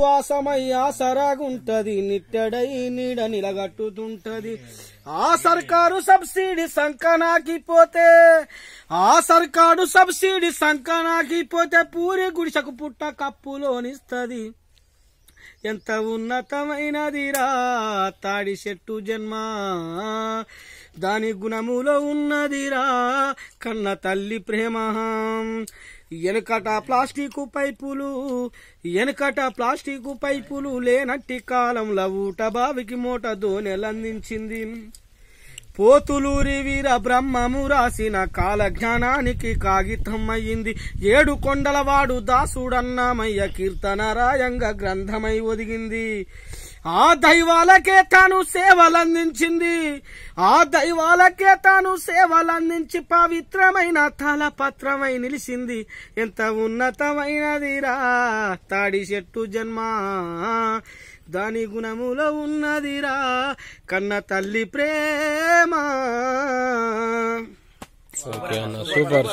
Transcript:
వాసమై ఆసరాగుంటది నిట్టడై నీడ నిలగట్టుతుంటది ఆ సర్కారు సబ్సిడీ సంకనాకిపోతే పూరి గుడిసెకు పుట్ట కప్పులోనిస్తది ఎంత ఉన్నతమైనదిరా తాడి చెట్టు జన్మ దాని గుణములో ఉన్నదిరా కన్న తల్లి ప్రేమ ఎనకట ప్లాస్టిక్ పైపులు లేనట్టి కాలంలో ఊట బావికి మూట దోనెలందించింది పోతులూరి వీర బ్రహ్మము రాసిన కాలజ్ఞానానికి కాగితం అయ్యింది 7 కొండలవాడు దాసుడన్నామయ్య కీర్తన రాయంగా గ్రంథమై ఒదిగింది ఆ దైవాలకే తాను సేవలందించి పవిత్రమైన తాళపత్రమై నిలిచింది ఎంత ఉన్నతమైనదిరా తాడి చెట్టు జన్మ దాని గుణములో ఉన్నదిరా కన్న తల్లి ప్రేమ. సూపర్.